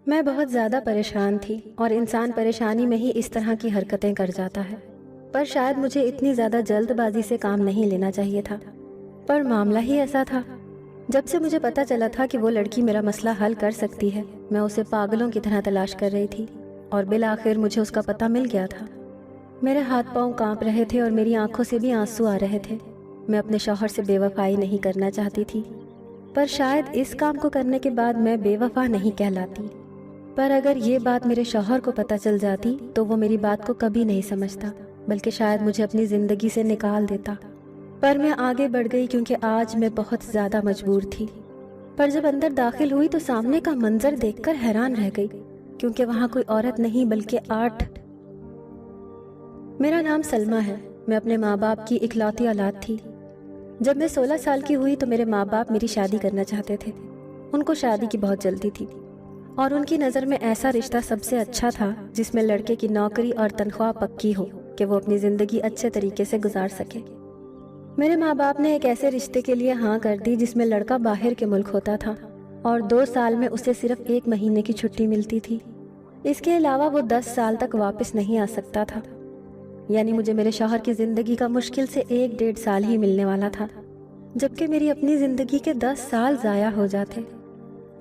میں بہت زیادہ پریشان تھی اور انسان پریشانی میں ہی اس طرح کی حرکتیں کر جاتا ہے، پر شاید مجھے اتنی زیادہ جلد بازی سے کام نہیں لینا چاہیے تھا، پر معاملہ ہی ایسا تھا۔ جب سے مجھے پتا چلا تھا کہ وہ لڑکی میرا مسئلہ حل کر سکتی ہے، میں اسے پاگلوں کی طرح تلاش کر رہی تھی اور بالآخر مجھے اس کا پتہ مل گیا تھا۔ میرے ہاتھ پاؤں کانپ رہے تھے اور میری آنکھوں سے بھی آنسو آ رہے تھے۔ میں اپنے شوہر سے بے وفائی نہیں کرنا چاہتی تھی، پر شاید اس کام کو کرنے کے بعد میں بے وفا نہیں کہلاتی۔ پر اگر یہ بات میرے شوہر کو پتہ چل جاتی تو وہ میری بات کو کبھی نہیں سمجھتا، بلکہ شاید مجھے اپنی زندگی سے نکال دیتا۔ پر میں آگے بڑھ گئی کیونکہ آج میں بہت زیادہ مجبور تھی۔ پر جب اندر داخل ہوئی تو سامنے کا منظر دیکھ کر حیران رہ گئی، کیونکہ وہاں کوئی عورت نہیں بلکہ آرٹ۔ میرا نام سلمیٰ ہے۔ میں اپنے ماں باپ کی اکلوتی اولاد تھی۔ جب میں 16 سال کی ہوئی تو میرے ماں باپ میری شادی کرنا چاہتے تھے۔ ان کو شادی کی بہت جلدی تھی اور ان کی نظر میں ایسا رشتہ سب سے اچھا تھا جس میں لڑکے کی نوکری اور تنخواہ پکی ہو کہ وہ اپنی زندگی اچھے طریقے سے گزار سکے۔ میرے ماں باپ نے ایک ایسے رشتے کے لیے ہاں کر دی جس میں لڑکا باہر کے ملک ہوتا تھا اور 2 سال میں اسے صرف 1 مہینے کی چھٹی ملتی تھی۔ اس کے علاوہ وہ 10 سال تک واپس نہیں آ سکتا تھا، یعنی مجھے میرے شوہر کی زندگی کا مشکل سے 1-1.5 سال ہی ملنے والا تھا، جبکہ میری اپنی زندگی کے 10 سال ضائع ہو جاتے۔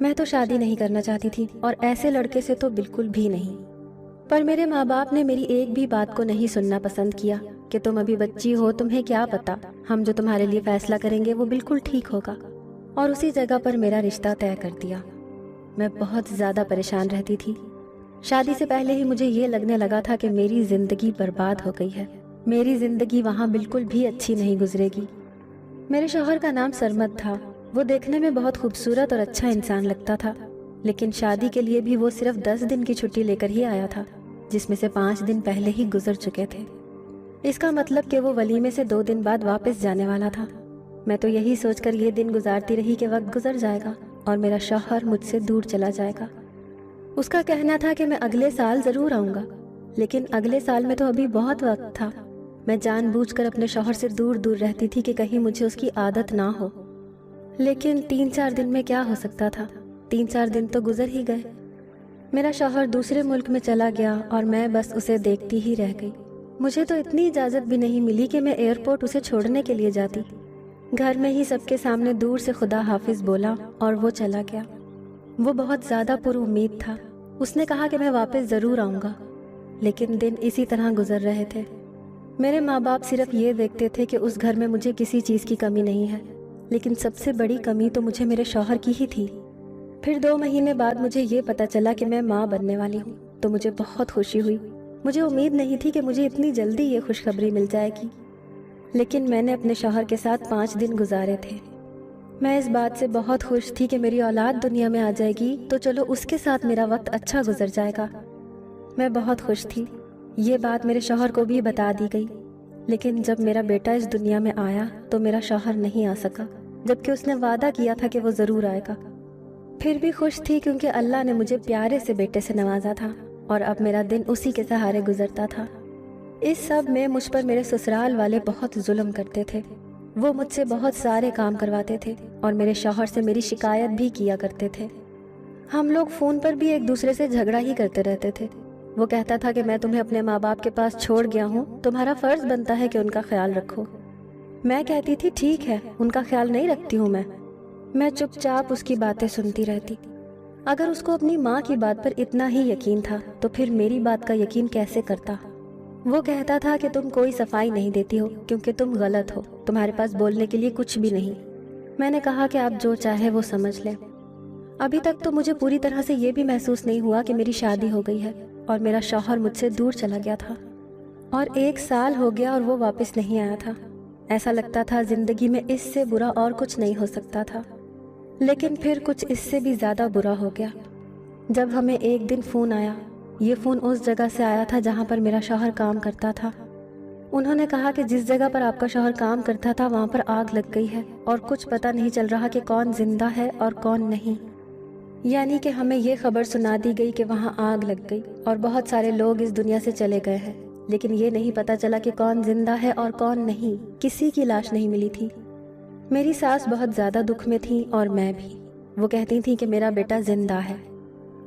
میں تو شادی نہیں کرنا چاہتی تھی اور ایسے لڑکے سے تو بالکل بھی نہیں۔ پر میرے ماں باپ نے میری ایک بھی بات کو نہیں سننا پسند کیا کہ تم ابھی بچی ہو، تمہیں کیا پتا، ہم جو تمہارے لیے فیصلہ کریں گے وہ بالکل ٹھیک ہوگا، اور اسی جگہ پر میرا رشتہ طے کر دیا۔ میں بہت زیادہ پریشان رہتی تھی۔ شادی سے پہلے ہی مجھے یہ لگنے لگا تھا کہ میری زندگی برباد ہو گئی ہے، میری زندگی وہاں بالکل بھی اچھی نہیں گزرے گی۔ میرے شوہر کا نام سرمد تھا۔ وہ دیکھنے میں بہت خوبصورت اور اچھا انسان لگتا تھا، لیکن شادی کے لیے بھی وہ صرف 10 دن کی چھٹی لے کر ہی آیا تھا، جس میں سے 5 دن پہلے ہی گزر چکے تھے۔ اس کا مطلب کہ وہ ولیمے سے 2 دن بعد واپس جانے والا تھا۔ میں تو یہی سوچ کر یہ دن گزارتی رہی کہ وقت گزر جائے گا اور میرا شوہر مجھ سے دور چلا جائے گا۔ اس کا کہنا تھا کہ میں اگلے سال ضرور آؤں گا، لیکن اگلے سال میں تو ابھی بہت وقت تھا۔ میں جان بوجھ کر اپنے شوہر سے دور دور رہتی تھی کہ کہیں مجھے اس کی عادت نہ ہو، لیکن 3-4 دن میں کیا ہو سکتا تھا؟ 3-4 دن تو گزر ہی گئے۔ میرا شوہر دوسرے ملک میں چلا گیا اور میں بس اسے دیکھتی ہی رہ گئی۔ مجھے تو اتنی اجازت بھی نہیں ملی کہ میں ایئرپورٹ اسے چھوڑنے کے لیے جاتی۔ گھر میں ہی سب کے سامنے دور سے خدا حافظ بولا اور وہ چلا گیا۔ وہ بہت زیادہ پر امید تھا۔ اس نے کہا کہ میں واپس ضرور آؤں گا، لیکن دن اسی طرح گزر رہے تھے۔ میرے ماں باپ صرف یہ دیکھتے تھے کہ اس گھر میں مجھے کسی چیز کی کمی نہیں ہے، لیکن سب سے بڑی کمی تو مجھے میرے شوہر کی ہی تھی۔ پھر 2 مہینے بعد مجھے یہ پتا چلا کہ میں ماں بننے والی ہوں، تو مجھے بہت خوشی ہوئی۔ مجھے امید نہیں تھی کہ مجھے اتنی جلدی یہ خوشخبری مل جائے گی، لیکن میں نے اپنے شوہر کے ساتھ 5 دن گزارے تھے۔ میں اس بات سے بہت خوش تھی کہ میری اولاد دنیا میں آ جائے گی تو چلو اس کے ساتھ میرا وقت اچھا گزر جائے گا۔ میں بہت خوش تھی۔ یہ بات میرے شوہر کو بھی بتا دی گئی، لیکن جب میرا بیٹا اس دنیا میں آیا تو میرا شوہر نہیں آ سکا، جبکہ اس نے وعدہ کیا تھا کہ وہ ضرور آئے گا۔ پھر بھی خوش تھی کیونکہ اللہ نے مجھے پیارے سے بیٹے سے نوازا تھا اور اب میرا دن اسی کے سہارے گزرتا تھا۔ اس سب میں مجھ پر میرے سسرال والے بہت ظلم کرتے تھے۔ وہ مجھ سے بہت سارے کام کرواتے تھے اور میرے شوہر سے میری شکایت بھی کیا کرتے تھے۔ ہم لوگ فون پر بھی ایک دوسرے سے جھگڑا ہی کرتے رہتے تھے۔ وہ کہتا تھا کہ میں تمہیں اپنے ماں باپ کے پاس چھوڑ گیا ہوں، تمہارا فرض بنتا ہے کہ ان کا خیال رکھو۔ میں کہتی تھی ٹھیک ہے، ان کا خیال نہیں رکھتی ہوں میں چپ چاپ اس کی باتیں سنتی رہتی۔ اگر اس کو اپنی ماں کی بات پر اتنا ہی یقین تھا تو پھر میری بات کا یقین کیسے کرتا؟ وہ کہتا تھا کہ تم کوئی صفائی نہیں دیتی ہو کیونکہ تم غلط ہو، تمہارے پاس بولنے کے لیے کچھ بھی نہیں۔ میں نے کہا کہ آپ جو چاہے وہ سمجھ لیں۔ ابھی تک تو مجھے پوری طرح سے یہ بھی محسوس نہیں ہوا کہ میری شادی ہو گئی ہے اور میرا شوہر مجھ سے دور چلا گیا تھا، اور 1 سال ہو گیا اور وہ واپس نہیں آیا تھا۔ ایسا لگتا تھا زندگی میں اس سے برا اور کچھ نہیں ہو سکتا تھا، لیکن پھر کچھ اس سے بھی زیادہ برا ہو گیا جب ہمیں ایک دن فون آیا۔ یہ فون اس جگہ سے آیا تھا جہاں پر میرا شوہر کام کرتا تھا۔ انہوں نے کہا کہ جس جگہ پر آپ کا شوہر کام کرتا تھا وہاں پر آگ لگ گئی ہے اور کچھ پتہ نہیں چل رہا کہ کون زندہ ہے اور کون نہیں۔ یعنی کہ ہمیں یہ خبر سنا دی گئی کہ وہاں آگ لگ گئی اور بہت سارے لوگ اس دنیا سے چلے گئے ہیں، لیکن یہ نہیں پتہ چلا کہ کون زندہ ہے اور کون نہیں۔ کسی کی لاش نہیں ملی تھی۔ میری ساس بہت زیادہ دکھ میں تھی اور میں بھی۔ وہ کہتی تھیں کہ میرا بیٹا زندہ ہے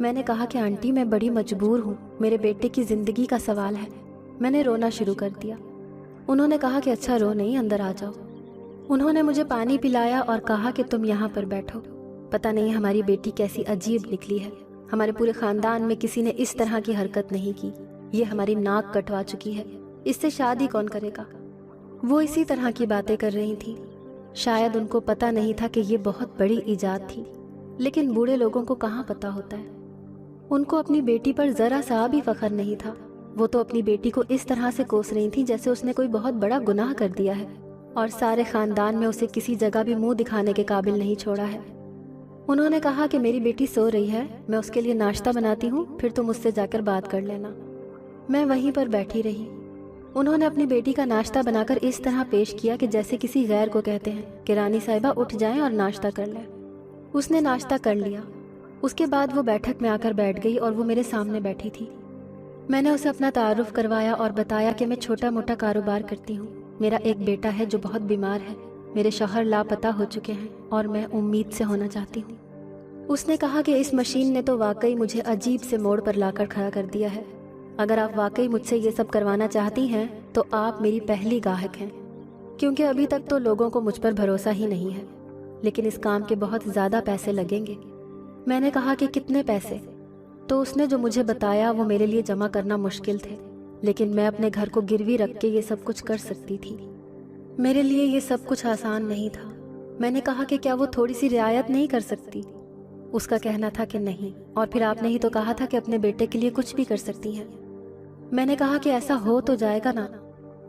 میں نے کہا کہ آنٹی میں بڑی مجبور ہوں، میرے بیٹے کی زندگی کا سوال ہے۔ میں نے رونا شروع کر دیا۔ انہوں نے کہا کہ اچھا رو نہیں، اندر آ جاؤ۔ انہوں نے مجھے پانی پلایا اور کہا کہ تم یہاں پر بیٹھو۔ پتہ نہیں ہماری بیٹی کیسی عجیب نکلی ہے، ہمارے پورے خاندان میں کسی نے اس طرح کی حرکت نہیں کی۔ یہ ہماری ناک کٹوا چکی ہے، اس سے شادی کون کرے گا؟ وہ اسی طرح کی باتیں کر رہی تھی۔ شاید ان کو پتہ نہیں تھا کہ یہ بہت بڑی ایجاد تھی، لیکن بوڑھے لوگوں کو کہاں پتہ ہوتا ہے۔ ان کو اپنی بیٹی پر ذرا سا بھی فخر نہیں تھا۔ وہ تو اپنی بیٹی کو اس طرح سے کوس رہی تھی جیسے اس نے کوئی بہت بڑا گناہ کر دیا ہے، اور سارے خاندان میں اسے کسی جگہ بھی منہ دکھانے کے قابل نہیں چھوڑا ہے۔ انہوں نے کہا کہ میری بیٹی سو رہی ہے، میں اس کے لیے ناشتہ بناتی ہوں، پھر تم اس سے جا کر بات کر لینا۔ میں وہیں پر بیٹھی رہی۔ انہوں نے اپنی بیٹی کا ناشتہ بنا کر اس طرح پیش کیا کہ جیسے کسی غیر کو کہتے ہیں کہ رانی صاحبہ اٹھ جائیں اور ناشتہ کر لیں۔ اس نے ناشتہ کر لیا۔ اس کے بعد وہ بیٹھک میں آ کر بیٹھ گئی اور وہ میرے سامنے بیٹھی تھی۔ میں نے اسے اپنا تعارف کروایا اور بتایا کہ میں چھوٹا موٹا کاروبار کرتی ہوں، میرا ایک بیٹا ہے جو بہت بیمار ہے، میرے شوہر لاپتہ ہو چکے ہیں اور میں امید سے ہونا چاہتی ہوں۔ اس نے کہا کہ اس مشین نے تو واقعی مجھے عجیب سے موڑ پر لا کر کھڑا کر دیا ہے۔ اگر آپ واقعی مجھ سے یہ سب کروانا چاہتی ہیں تو آپ میری پہلی گاہک ہیں، کیونکہ ابھی تک تو لوگوں کو مجھ پر بھروسہ ہی نہیں ہے، لیکن اس کام کے بہت زیادہ پیسے لگیں گے۔ میں نے کہا کہ کتنے پیسے؟ تو اس نے جو مجھے بتایا وہ میرے لیے جمع کرنا مشکل تھے، لیکن میں اپنے گھر کو گروی رکھ کے یہ سب کچھ کر سکتی تھی۔ میرے لیے یہ سب کچھ آسان نہیں تھا۔ میں نے کہا کہ کیا وہ تھوڑی سی رعایت نہیں کر سکتی؟ اس کا کہنا تھا کہ نہیں، اور پھر آپ نے ہی تو کہا تھا کہ اپنے بیٹے کے لیے کچھ بھی کر سکتی ہیں۔ میں نے کہا کہ ایسا ہو تو جائے گا نا۔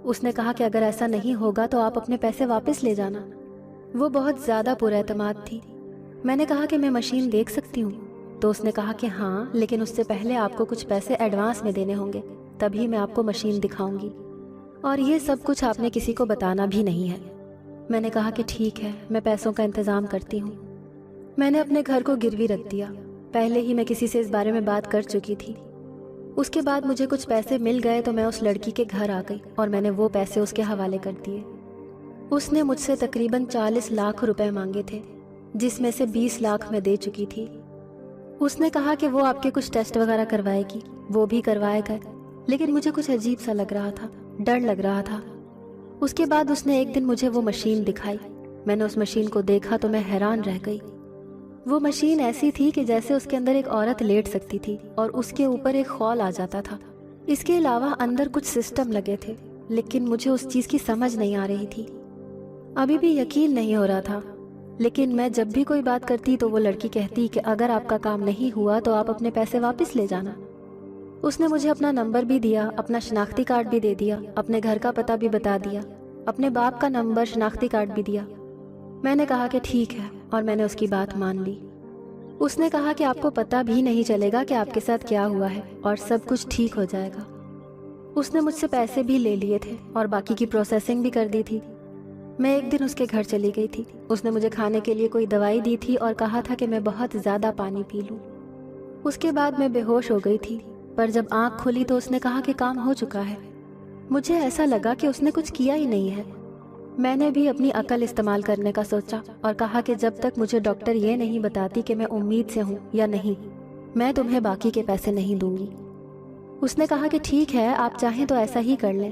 اس نے کہا کہ اگر ایسا نہیں ہوگا تو آپ اپنے پیسے واپس لے جانا۔ وہ بہت زیادہ پر اعتماد تھی۔ میں نے کہا کہ میں مشین دیکھ سکتی ہوں؟ تو اس نے کہا کہ ہاں، لیکن اس سے پہلے آپ کو کچھ پیسے ایڈوانس میں دینے ہوں گے، تبھی میں آپ کو مشین دکھاؤں گی، اور یہ سب کچھ آپ نے کسی کو بتانا بھی نہیں ہے۔ میں نے کہا کہ ٹھیک ہے، میں پیسوں کا انتظام کرتی ہوں۔ میں نے اپنے گھر کو گروی رکھ دیا۔ پہلے ہی میں کسی سے اس بارے میں بات کر چکی تھی۔ اس کے بعد مجھے کچھ پیسے مل گئے تو میں اس لڑکی کے گھر آ گئی اور میں نے وہ پیسے اس کے حوالے کر دیے۔ اس نے مجھ سے تقریباً 40 لاکھ روپے مانگے تھے، جس میں سے 20 لاکھ میں دے چکی تھی۔ اس نے کہا کہ وہ آپ کے کچھ ٹیسٹ وغیرہ کروائے گی، وہ بھی کروائے گئے، لیکن مجھے کچھ عجیب سا لگ رہا تھا، ڈر لگ رہا تھا۔ اس کے بعد اس نے ایک دن مجھے وہ مشین دکھائی۔ میں نے اس مشین کو دیکھا تو میں حیران رہ گئی۔ وہ مشین ایسی تھی کہ جیسے اس کے اندر ایک عورت لیٹ سکتی تھی اور اس کے اوپر ایک خول آ جاتا تھا۔ اس کے علاوہ اندر کچھ سسٹم لگے تھے، لیکن مجھے اس چیز کی سمجھ نہیں آ رہی تھی۔ ابھی بھی یقین نہیں ہو رہا تھا، لیکن میں جب بھی کوئی بات کرتی تو وہ لڑکی کہتی کہ اگر آپ کا کام نہیں ہوا تو آپ اپنے پیسے واپس لے جانا۔ اس نے مجھے اپنا نمبر بھی دیا، اپنا شناختی کارڈ بھی دے دیا، اپنے گھر کا پتہ بھی بتا دیا، اپنے باپ کا نمبر، شناختی کارڈ بھی دیا۔ میں نے کہا کہ ٹھیک ہے، اور میں نے اس کی بات مان لی۔ اس نے کہا کہ آپ کو پتہ بھی نہیں چلے گا کہ آپ کے ساتھ کیا ہوا ہے، اور سب کچھ ٹھیک ہو جائے گا۔ اس نے مجھ سے پیسے بھی لے لیے تھے اور باقی کی پروسیسنگ بھی کر دی تھی۔ میں ایک دن اس کے گھر چلی گئی تھی۔ اس نے مجھے کھانے کے لیے کوئی دوائی دی تھی اور کہا تھا کہ میں بہت زیادہ پانی پی لوں۔ اس کے بعد میں بے ہوش ہو گئی تھی، پر جب آنکھ کھلی تو اس نے کہا کہ کام ہو چکا ہے۔ مجھے ایسا لگا کہ اس نے کچھ کیا ہی نہیں ہے۔ میں نے بھی اپنی عقل استعمال کرنے کا سوچا اور کہا کہ جب تک مجھے ڈاکٹر یہ نہیں بتاتی کہ میں امید سے ہوں یا نہیں، میں تمہیں باقی کے پیسے نہیں دوں گی۔ اس نے کہا کہ ٹھیک ہے، آپ چاہیں تو ایسا ہی کر لیں۔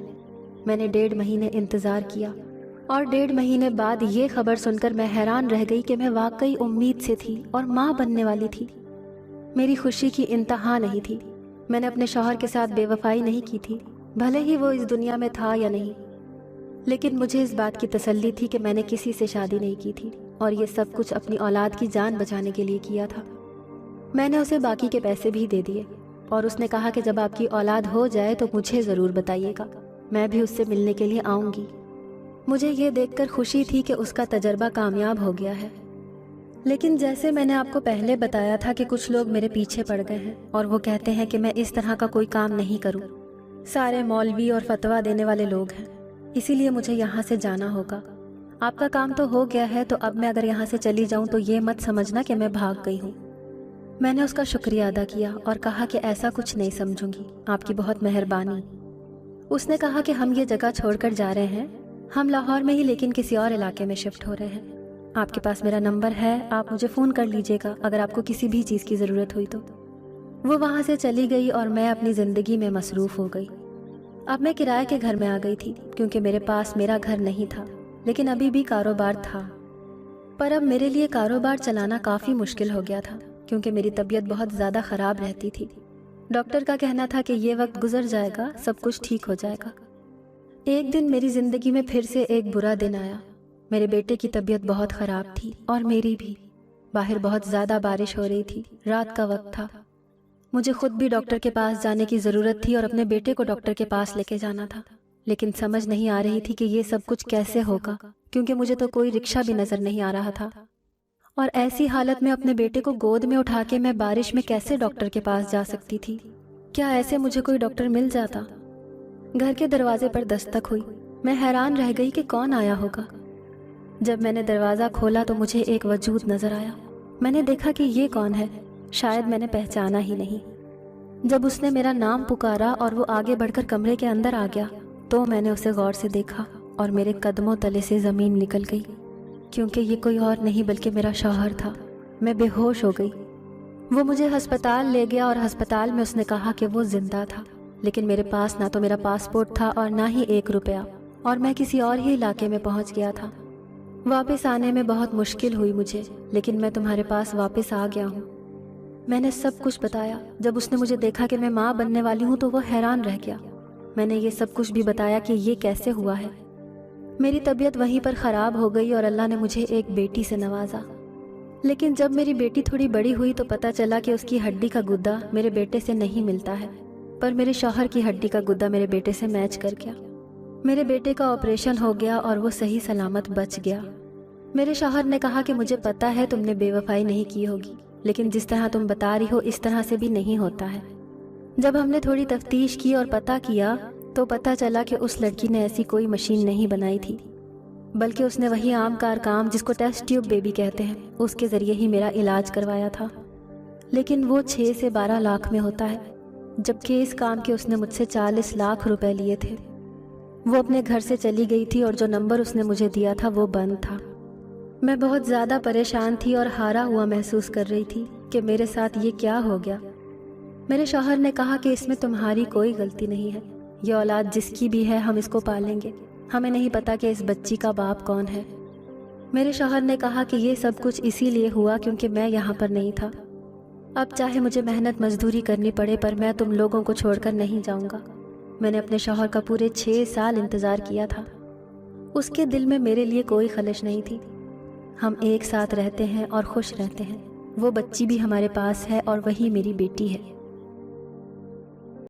میں نے 1.5 مہینے انتظار کیا، اور 1.5 مہینے بعد یہ خبر سن کر میں حیران رہ گئی کہ میں واقعی امید سے تھی اور ماں بننے والی تھی۔ میری خوشی کی انتہا نہیں تھی۔ میں نے اپنے شوہر کے ساتھ بے وفائی نہیں کی تھی، بھلے ہی وہ اس دنیا میں تھا یا نہیں، لیکن مجھے اس بات کی تسلی تھی کہ میں نے کسی سے شادی نہیں کی تھی، اور یہ سب کچھ اپنی اولاد کی جان بچانے کے لیے کیا تھا۔ میں نے اسے باقی کے پیسے بھی دے دیے، اور اس نے کہا کہ جب آپ کی اولاد ہو جائے تو مجھے ضرور بتائیے گا، میں بھی اس سے ملنے کے لیے آؤں گی۔ مجھے یہ دیکھ کر خوشی تھی کہ اس کا تجربہ کامیاب ہو گیا ہے، لیکن جیسے میں نے آپ کو پہلے بتایا تھا کہ کچھ لوگ میرے پیچھے پڑ گئے ہیں اور وہ کہتے ہیں کہ میں اس طرح کا کوئی کام نہیں کروں۔ سارے مولوی اور فتویٰ دینے والے لوگ ہیں، اسی لیے مجھے یہاں سے جانا ہوگا۔ آپ کا کام تو ہو گیا ہے، تو اب میں اگر یہاں سے چلی جاؤں تو یہ مت سمجھنا کہ میں بھاگ گئی ہوں۔ میں نے اس کا شکریہ ادا کیا اور کہا کہ ایسا کچھ نہیں سمجھوں گی، آپ کی بہت مہربانی۔ اس نے کہا کہ ہم یہ جگہ چھوڑ کر جا رہے ہیں، ہم لاہور میں ہی لیکن کسی اور علاقے میں شفٹ ہو رہے ہیں۔ آپ کے پاس میرا نمبر ہے، آپ مجھے فون کر لیجئے گا اگر آپ کو کسی بھی چیز کی ضرورت ہوئی تو۔ وہ وہاں سے چلی گئی اور میں اپنی زندگی میں مصروف ہو گئی۔ اب میں کرائے کے گھر میں آ گئی تھی کیونکہ میرے پاس میرا گھر نہیں تھا، لیکن ابھی بھی کاروبار تھا۔ پر اب میرے لیے کاروبار چلانا کافی مشکل ہو گیا تھا کیونکہ میری طبیعت بہت زیادہ خراب رہتی تھی۔ ڈاکٹر کا کہنا تھا کہ یہ وقت گزر جائے گا، سب کچھ ٹھیک ہو جائے گا۔ ایک دن میری زندگی میں پھر سے ایک برا دن آیا۔ میرے بیٹے کی طبیعت بہت خراب تھی اور میری بھی۔ باہر بہت زیادہ بارش ہو رہی تھی، رات کا وقت تھا۔ مجھے خود بھی ڈاکٹر کے پاس جانے کی ضرورت تھی اور اپنے بیٹے کو ڈاکٹر کے پاس لے کے جانا تھا، لیکن سمجھ نہیں آ رہی تھی کہ یہ سب کچھ کیسے ہوگا کیونکہ مجھے تو کوئی رکشہ بھی نظر نہیں آ رہا تھا۔ اور ایسی حالت میں اپنے بیٹے کو گود میں اٹھا کے میں بارش میں کیسے ڈاکٹر کے پاس جا سکتی تھی؟ کیا ایسے مجھے کوئی ڈاکٹر مل جاتا؟ گھر کے دروازے پر دستک ہوئی۔ میں حیران رہ گئی کہ کون آیا ہوگا۔ جب میں نے دروازہ کھولا تو مجھے ایک وجود نظر آیا۔ میں نے دیکھا کہ یہ کون ہے، شاید میں نے پہچانا ہی نہیں۔ جب اس نے میرا نام پکارا اور وہ آگے بڑھ کر کمرے کے اندر آ گیا تو میں نے اسے غور سے دیکھا اور میرے قدموں تلے سے زمین نکل گئی، کیونکہ یہ کوئی اور نہیں بلکہ میرا شوہر تھا۔ میں بے ہوش ہو گئی۔ وہ مجھے ہسپتال لے گیا اور ہسپتال میں اس نے کہا کہ وہ زندہ تھا، لیکن میرے پاس نہ تو میرا پاسپورٹ تھا اور نہ ہی 1 روپیہ، اور میں کسی اور ہی علاقے میں پہنچ گیا تھا۔ واپس آنے میں بہت مشکل ہوئی مجھے، لیکن میں تمہارے پاس واپس آ گیا ہوں۔ میں نے سب کچھ بتایا۔ جب اس نے مجھے دیکھا کہ میں ماں بننے والی ہوں تو وہ حیران رہ گیا۔ میں نے یہ سب کچھ بھی بتایا کہ یہ کیسے ہوا ہے۔ میری طبیعت وہیں پر خراب ہو گئی اور اللہ نے مجھے ایک بیٹی سے نوازا۔ لیکن جب میری بیٹی تھوڑی بڑی ہوئی تو پتہ چلا کہ اس کی ہڈی کا گدا میرے بیٹے سے نہیں ملتا ہے، پر میرے شوہر کی ہڈی کا گدا میرے بیٹے سے میچ کر گیا۔ میرے بیٹے کا آپریشن ہو گیا اور وہ صحیح سلامت بچ گیا۔ میرے شوہر نے کہا کہ مجھے پتہ ہے تم نے بے وفائی نہیں کی ہوگی، لیکن جس طرح تم بتا رہی ہو اس طرح سے بھی نہیں ہوتا ہے۔ جب ہم نے تھوڑی تفتیش کی اور پتہ کیا تو پتہ چلا کہ اس لڑکی نے ایسی کوئی مشین نہیں بنائی تھی، بلکہ اس نے وہی عام کار کام جس کو ٹیسٹ ٹیوب بیبی کہتے ہیں، اس کے ذریعے ہی میرا علاج کروایا تھا۔ لیکن وہ 6 سے 12 لاکھ میں ہوتا ہے، جبکہ اس کام کے اس نے مجھ سے 40 لاکھ روپے لیے تھے۔ وہ اپنے گھر سے چلی گئی تھی اور جو نمبر اس نے مجھے دیا تھا وہ بند تھا۔ میں بہت زیادہ پریشان تھی اور ہارا ہوا محسوس کر رہی تھی کہ میرے ساتھ یہ کیا ہو گیا۔ میرے شوہر نے کہا کہ اس میں تمہاری کوئی غلطی نہیں ہے، یہ اولاد جس کی بھی ہے ہم اس کو پالیں گے، ہمیں نہیں پتا کہ اس بچی کا باپ کون ہے۔ میرے شوہر نے کہا کہ یہ سب کچھ اسی لیے ہوا کیونکہ میں یہاں پر نہیں تھا۔ اب چاہے مجھے محنت مزدوری کرنی پڑے پر میں تم لوگوں کو چھوڑ کر نہیں جاؤں گا۔ میں نے اپنے شوہر کا پورے 6 سال انتظار کیا تھا۔ اس کے دل میں میرے لیے کوئی خلش نہیں تھی۔ ہم ایک ساتھ رہتے ہیں اور خوش رہتے ہیں۔ وہ بچی بھی ہمارے پاس ہے اور وہی میری بیٹی ہے۔